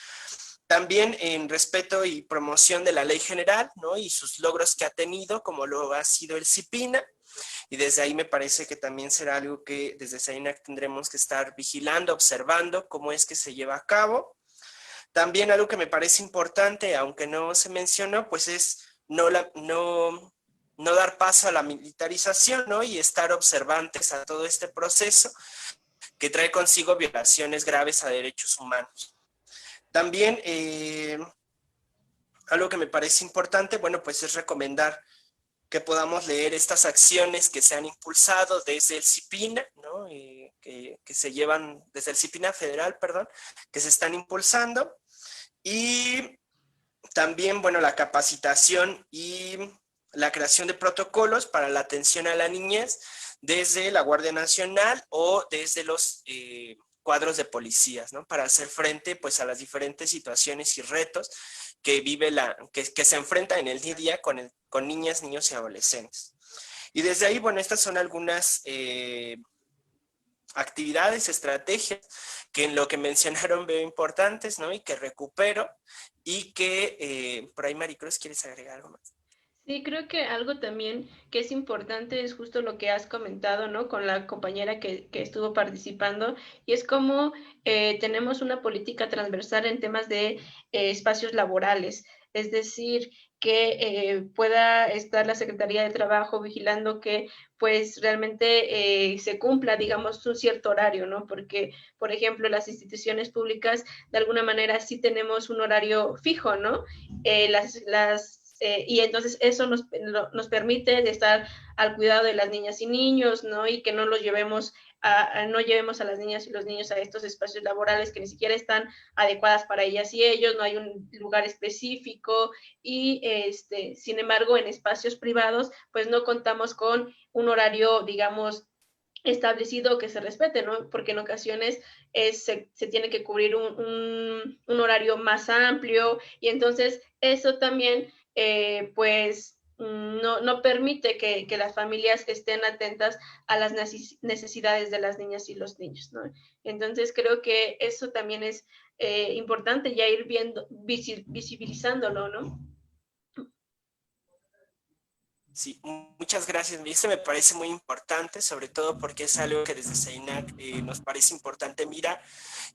B: También en respeto y promoción de la ley general, ¿no? Y sus logros que ha tenido, como lo ha sido el CIPINA, y desde ahí me parece que también será algo que desde CEINAC tendremos que estar vigilando, observando cómo es que se lleva a cabo. También algo que me parece importante, aunque no se mencionó, pues es no dar paso a la militarización, ¿no? Y estar observantes a todo este proceso que trae consigo violaciones graves a derechos humanos. También algo que me parece importante, bueno, pues es recomendar que podamos leer estas acciones que se han impulsado desde el CIPINA, ¿no? Que se llevan desde el CIPINA federal, perdón, que se están impulsando. Y también, bueno, la capacitación y la creación de protocolos para la atención a la niñez desde la Guardia Nacional o desde los cuadros de policías, ¿no? Para hacer frente pues a las diferentes situaciones y retos que vive que se enfrenta en el día a día con niñas, niños y adolescentes. Y desde ahí, bueno, estas son algunas actividades, estrategias que en lo que mencionaron veo importantes, ¿no? Y que recupero y que por ahí, Maricruz, ¿quieres agregar algo más?
C: Sí, creo que algo también que es importante es justo lo que has comentado, ¿no? Con la compañera que estuvo participando, y es como tenemos una política transversal en temas de espacios laborales, es decir, que pueda estar la Secretaría de Trabajo vigilando que pues realmente se cumpla, digamos, un cierto horario, ¿no? Porque, por ejemplo, las instituciones públicas de alguna manera sí tenemos un horario fijo, ¿no? Y entonces eso nos permite estar al cuidado de las niñas y niños, ¿no? Y que no los llevemos no llevemos a las niñas y los niños a estos espacios laborales que ni siquiera están adecuadas para ellas y ellos, no hay un lugar específico y sin embargo en espacios privados pues no contamos con un horario, digamos, establecido que se respete, ¿no? Porque en ocasiones se tiene que cubrir un horario más amplio y entonces eso también pues no permite que las familias estén atentas a las necesidades de las niñas y los niños, ¿no? Entonces creo que eso también es importante ya ir viendo, visibilizándolo, ¿no?
B: Sí, muchas gracias. Este me parece muy importante, sobre todo porque es algo que desde CEINAC nos parece importante mirar,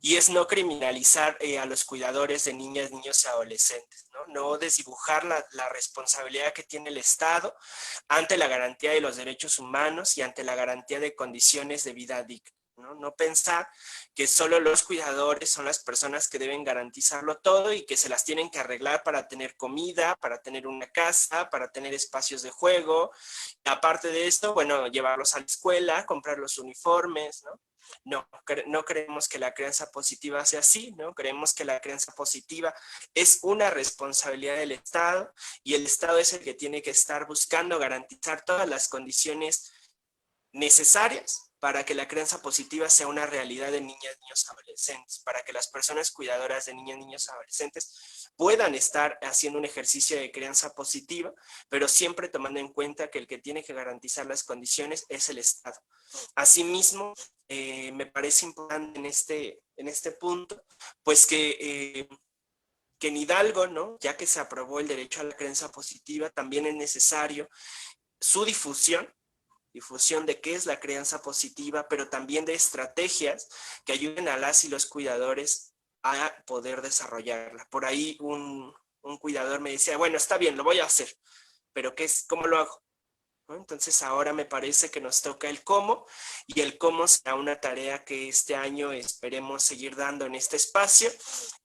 B: y es no criminalizar a los cuidadores de niñas, niños y adolescentes, ¿no? No desdibujar la responsabilidad que tiene el Estado ante la garantía de los derechos humanos y ante la garantía de condiciones de vida digna. No pensar que solo los cuidadores son las personas que deben garantizarlo todo y que se las tienen que arreglar para tener comida, para tener una casa, para tener espacios de juego. Aparte de esto, bueno, llevarlos a la escuela, comprar los uniformes, ¿no? No creemos que la crianza positiva sea así, ¿no? Creemos que la crianza positiva es una responsabilidad del Estado y el Estado es el que tiene que estar buscando garantizar todas las condiciones necesarias para que la crianza positiva sea una realidad de niñas, niños, adolescentes, para que las personas cuidadoras de niñas, niños, adolescentes puedan estar haciendo un ejercicio de crianza positiva, pero siempre tomando en cuenta que el que tiene que garantizar las condiciones es el Estado. Asimismo, me parece importante en este punto, pues que en Hidalgo, ¿no? Ya que se aprobó el derecho a la crianza positiva, también es necesario su difusión de qué es la crianza positiva, pero también de estrategias que ayuden a las y los cuidadores a poder desarrollarla. Por ahí un cuidador me decía, bueno, está bien, lo voy a hacer, pero ¿cómo lo hago? ¿No? Entonces ahora me parece que nos toca el cómo, y el cómo será una tarea que este año esperemos seguir dando en este espacio,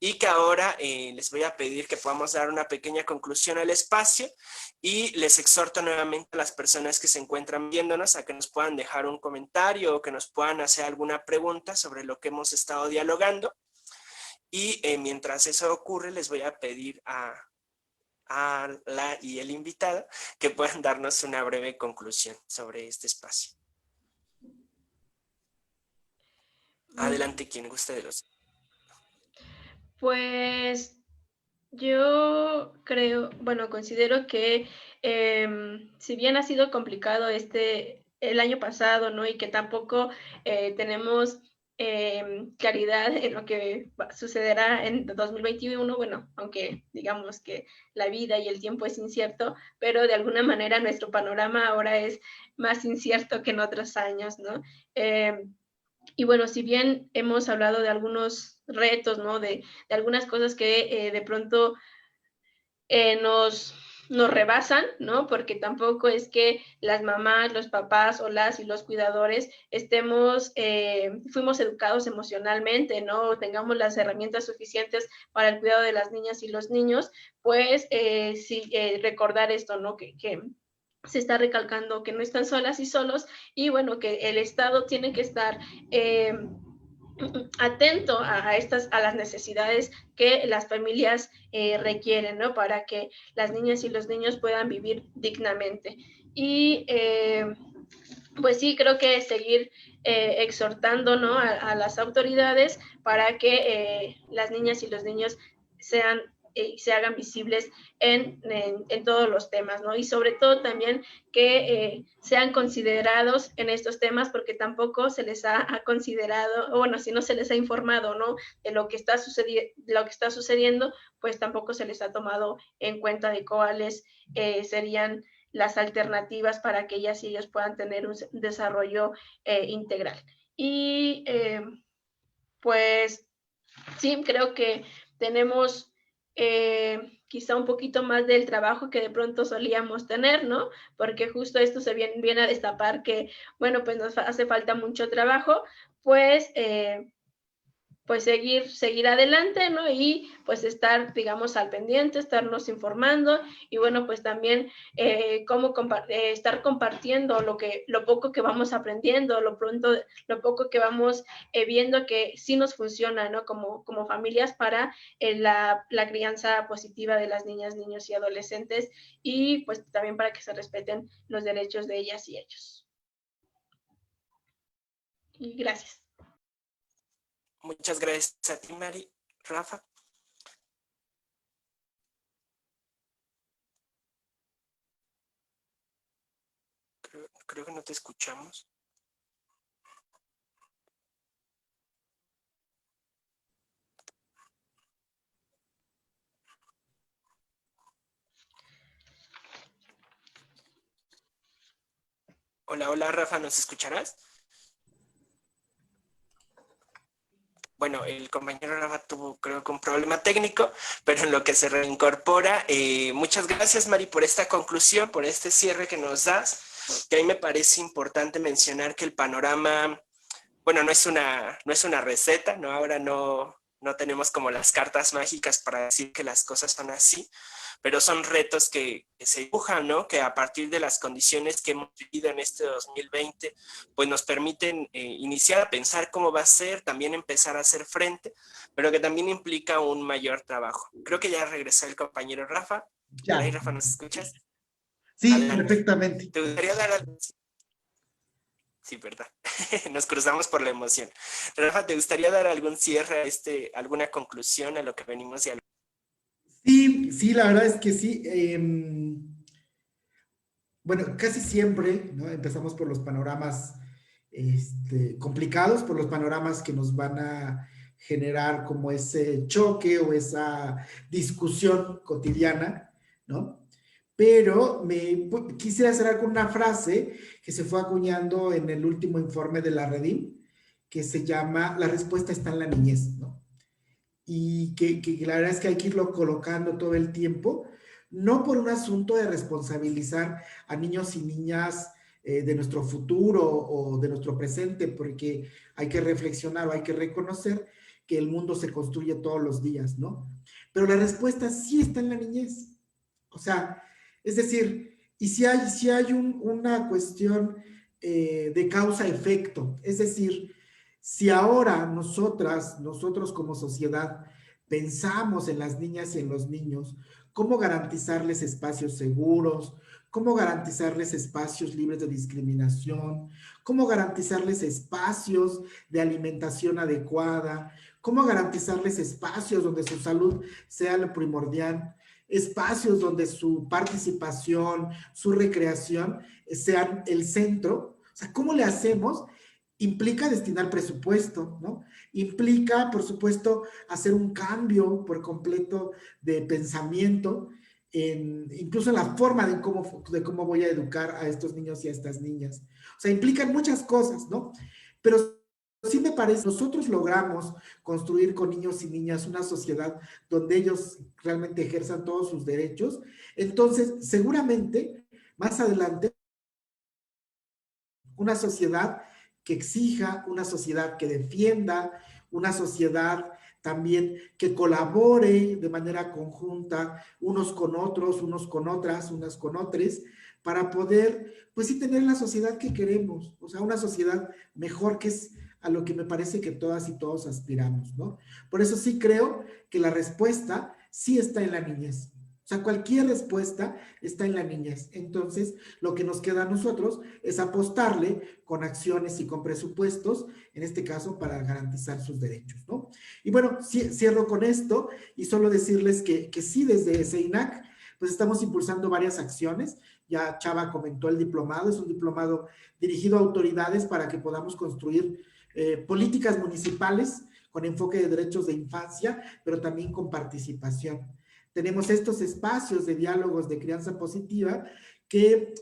B: y que ahora les voy a pedir que podamos dar una pequeña conclusión al espacio, y les exhorto nuevamente a las personas que se encuentran viéndonos a que nos puedan dejar un comentario o que nos puedan hacer alguna pregunta sobre lo que hemos estado dialogando, y mientras eso ocurre les voy a pedir a la y el invitado que puedan darnos una breve conclusión sobre este espacio. Adelante, quien guste de los.
C: Pues yo creo, bueno, considero que si bien ha sido complicado el año pasado, ¿no? Y que tampoco tenemos claridad en lo que sucederá en 2021, bueno, aunque digamos que la vida y el tiempo es incierto, pero de alguna manera nuestro panorama ahora es más incierto que en otros años, ¿no? Y bueno, si bien hemos hablado de algunos retos, ¿no? De algunas cosas que de pronto nos rebasan, ¿no? Porque tampoco es que las mamás, los papás o las y los cuidadores fuimos educados emocionalmente, ¿no? Tengamos las herramientas suficientes para el cuidado de las niñas y los niños, pues sí, recordar esto, ¿no? Que se está recalcando que no están solas y solos, y bueno, que el Estado tiene que estar atento a las necesidades que las familias requieren, ¿no? Para que las niñas y los niños puedan vivir dignamente. Y pues sí, creo que seguir exhortando, ¿no? a las autoridades para que las niñas y los niños se hagan visibles en todos los temas, ¿no? Y sobre todo también que sean considerados en estos temas, porque tampoco se les ha considerado, o bueno, si no se les ha informado, ¿no? De lo que está sucediendo, pues tampoco se les ha tomado en cuenta de cuáles serían las alternativas para que ellas y ellos puedan tener un desarrollo integral. Y pues sí, creo que tenemos quizá un poquito más del trabajo que de pronto solíamos tener, ¿no? Porque justo esto se viene a destapar que, bueno, pues nos hace falta mucho trabajo, pues seguir adelante, ¿no? Y pues estar, digamos, al pendiente, estarnos informando, y bueno, pues también estar compartiendo lo poco que vamos aprendiendo, lo poco que vamos viendo que sí nos funciona, ¿no? Como familias para la crianza positiva de las niñas, niños y adolescentes, y pues también para que se respeten los derechos de ellas y ellos. Y gracias.
B: Muchas gracias a ti, Mari. Rafa. Creo que no te escuchamos. Hola, hola, Rafa, ¿nos escucharás? Bueno, el compañero Rafa tuvo, creo que un problema técnico, pero en lo que se reincorpora, muchas gracias, Mari, por esta conclusión, por este cierre que nos das, que a mí me parece importante mencionar que el panorama, bueno, no es una receta, ¿no? Ahora no tenemos como las cartas mágicas para decir que las cosas son así, pero son retos que se dibujan, ¿no? Que a partir de las condiciones que hemos vivido en este 2020, pues nos permiten iniciar a pensar cómo va a ser, también empezar a hacer frente, pero que también implica un mayor trabajo. Creo que ya regresó el compañero Rafa.
A: Ya.
B: Hola, Rafa, ¿nos escuchas?
A: Sí,
B: Adelante.
A: perfectamente.
B: ¿Te gustaría dar algo? Sí, ¿verdad? Nos cruzamos por la emoción. Rafa, ¿te gustaría dar algún cierre a alguna conclusión a lo que venimos dialogando?
A: Sí, sí, la verdad es que sí. Bueno, casi siempre, ¿no? Empezamos por los panoramas complicados, por los panoramas que nos van a generar como ese choque o esa discusión cotidiana, ¿no? Pero quisiera cerrar con una frase que se fue acuñando en el último informe de la Redim, que se llama La respuesta está en la niñez, ¿no? Y que la verdad es que hay que irlo colocando todo el tiempo, no por un asunto de responsabilizar a niños y niñas de nuestro futuro o de nuestro presente, porque hay que reflexionar o hay que reconocer que el mundo se construye todos los días, ¿no? Pero la respuesta sí está en la niñez. O sea, es decir, y si hay una cuestión de causa-efecto, es decir, si ahora nosotros como sociedad, pensamos en las niñas y en los niños, cómo garantizarles espacios seguros, cómo garantizarles espacios libres de discriminación, cómo garantizarles espacios de alimentación adecuada, cómo garantizarles espacios donde su salud sea lo primordial, espacios donde su participación, su recreación sean el centro. O sea, ¿cómo le hacemos? Implica destinar presupuesto, ¿no? Implica, por supuesto, hacer un cambio por completo de pensamiento, incluso en la forma de cómo voy a educar a estos niños y a estas niñas. O sea, implican muchas cosas, ¿no? Pero sí me parece, nosotros logramos construir con niños y niñas una sociedad donde ellos realmente ejerzan todos sus derechos. Entonces, seguramente, más adelante, una sociedad que exija, una sociedad que defienda, una sociedad también que colabore de manera conjunta unos con otros, unos con otras, unas con otros, para poder, pues sí, tener la sociedad que queremos, o sea, una sociedad mejor, que es a lo que me parece que todas y todos aspiramos, ¿no? Por eso sí creo que la respuesta sí está en la niñez. O sea, cualquier respuesta está en la niñez. Entonces, lo que nos queda a nosotros es apostarle con acciones y con presupuestos, en este caso, para garantizar sus derechos, ¿no? Y bueno, cierro con esto y solo decirles que sí, desde CEINAC, pues estamos impulsando varias acciones. Ya Chava comentó el diplomado, es un diplomado dirigido a autoridades para que podamos construir políticas municipales con enfoque de derechos de infancia, pero también con participación. Tenemos estos espacios de diálogos de crianza positiva que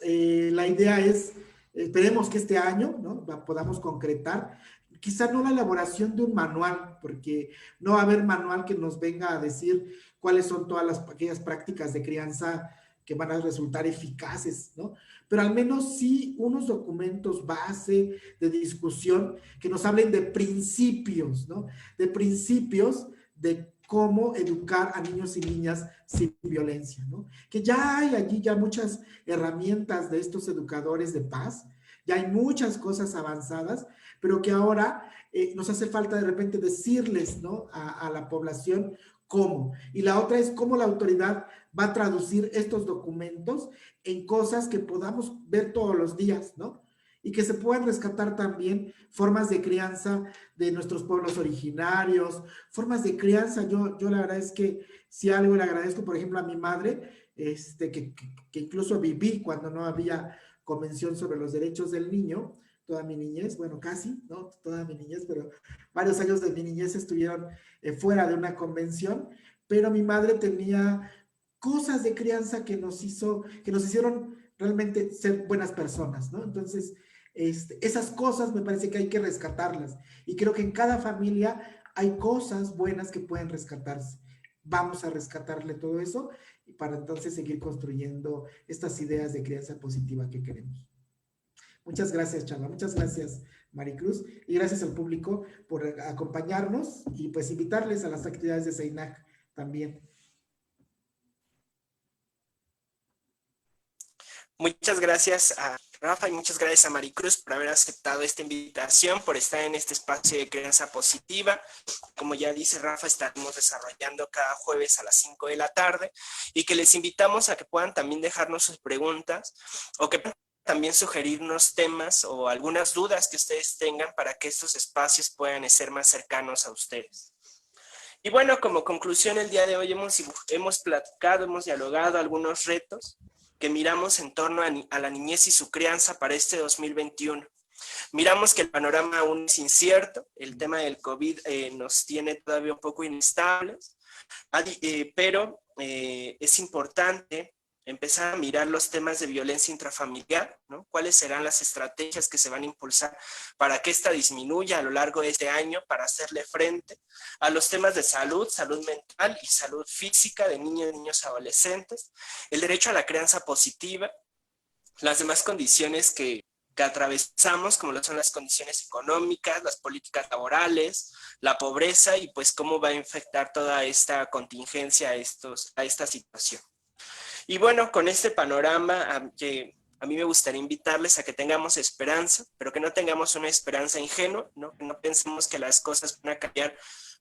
A: la idea es, esperemos que este año, ¿no?, podamos concretar, quizá no la elaboración de un manual, porque no va a haber manual que nos venga a decir cuáles son todas aquellas prácticas de crianza que van a resultar eficaces, ¿no? Pero al menos sí unos documentos base de discusión que nos hablen de principios, ¿no? De principios de cómo educar a niños y niñas sin violencia, ¿no? Que ya hay allí ya muchas herramientas de estos educadores de paz, ya hay muchas cosas avanzadas, pero que ahora nos hace falta de repente decirles, ¿no?, a la población cómo. Y la otra es cómo la autoridad va a traducir estos documentos en cosas que podamos ver todos los días, ¿no? Y que se puedan rescatar también formas de crianza de nuestros pueblos originarios, formas de crianza. Yo la verdad es que si algo le agradezco, por ejemplo, a mi madre, que incluso viví cuando no había convención sobre los derechos del niño, toda mi niñez, bueno, casi, ¿no? Toda mi niñez, pero varios años de mi niñez estuvieron fuera de una convención, pero mi madre tenía cosas de crianza que nos hicieron realmente ser buenas personas, ¿no? Entonces, esas cosas me parece que hay que rescatarlas, y creo que en cada familia hay cosas buenas que pueden rescatarse. Vamos a rescatarle todo eso y para entonces seguir construyendo estas ideas de crianza positiva que queremos. Muchas gracias, Chava. Muchas gracias, Maricruz. Y gracias al público por acompañarnos y pues invitarles a las actividades de CEINAC también.
B: Muchas gracias a Rafa y muchas gracias a Maricruz por haber aceptado esta invitación, por estar en este espacio de crianza positiva. Como ya dice Rafa, estaremos desarrollando cada jueves a las 5 de la tarde y que les invitamos a que puedan también dejarnos sus preguntas o que también sugerirnos temas o algunas dudas que ustedes tengan para que estos espacios puedan ser más cercanos a ustedes. Y bueno, como conclusión, el día de hoy hemos platicado, hemos dialogado algunos retos que miramos en torno a la niñez y su crianza para este 2021. Miramos que el panorama aún es incierto, el tema del COVID nos tiene todavía un poco inestables, pero es importante empezar a mirar los temas de violencia intrafamiliar, ¿no? ¿Cuáles serán las estrategias que se van a impulsar para que esta disminuya a lo largo de este año, para hacerle frente a los temas de salud, salud mental y salud física de niños, niños, adolescentes, el derecho a la crianza positiva, las demás condiciones que atravesamos, como lo son las condiciones económicas, las políticas laborales, la pobreza y pues cómo va a afectar toda esta contingencia a esta situación. Y bueno, con este panorama que a mí me gustaría invitarles a que tengamos esperanza, pero que no tengamos una esperanza ingenua, ¿no? Que no pensemos que las cosas van a cambiar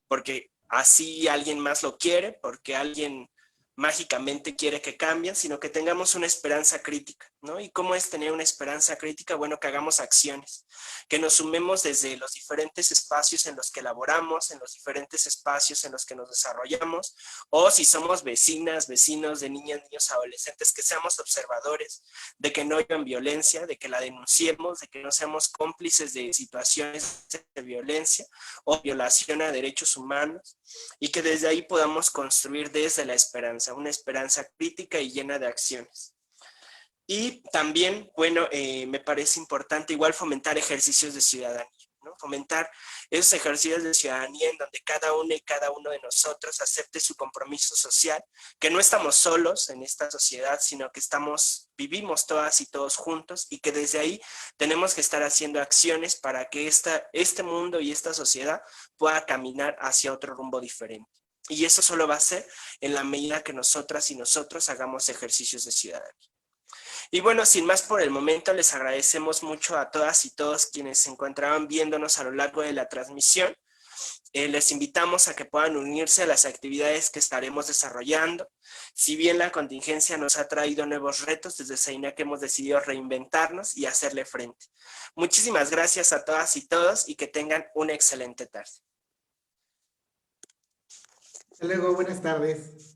B: porque así alguien más lo quiere, porque alguien mágicamente quiere que cambien, sino que tengamos una esperanza crítica, ¿no? ¿Y cómo es tener una esperanza crítica? Bueno, que hagamos acciones, que nos sumemos desde los diferentes espacios en los que laboramos, en los diferentes espacios en los que nos desarrollamos, o si somos vecinas, vecinos de niñas, niños, adolescentes, que seamos observadores de que no haya violencia, de que la denunciemos, de que no seamos cómplices de situaciones de violencia o violación a derechos humanos, y que desde ahí podamos construir desde la esperanza, una esperanza crítica y llena de acciones. Y también, bueno, me parece importante igual fomentar ejercicios de ciudadanía, ¿no? Fomentar esos ejercicios de ciudadanía en donde cada uno y cada uno de nosotros acepte su compromiso social, que no estamos solos en esta sociedad, sino que vivimos todas y todos juntos, y que desde ahí tenemos que estar haciendo acciones para que este mundo y esta sociedad pueda caminar hacia otro rumbo diferente. Y eso solo va a ser en la medida que nosotras y nosotros hagamos ejercicios de ciudadanía. Y bueno, sin más por el momento, les agradecemos mucho a todas y todos quienes se encontraban viéndonos a lo largo de la transmisión. Les invitamos a que puedan unirse a las actividades que estaremos desarrollando. Si bien la contingencia nos ha traído nuevos retos, desde SEINAC hemos decidido reinventarnos y hacerle frente. Muchísimas gracias a todas y todos y que tengan una excelente tarde.
A: Hasta luego, buenas tardes.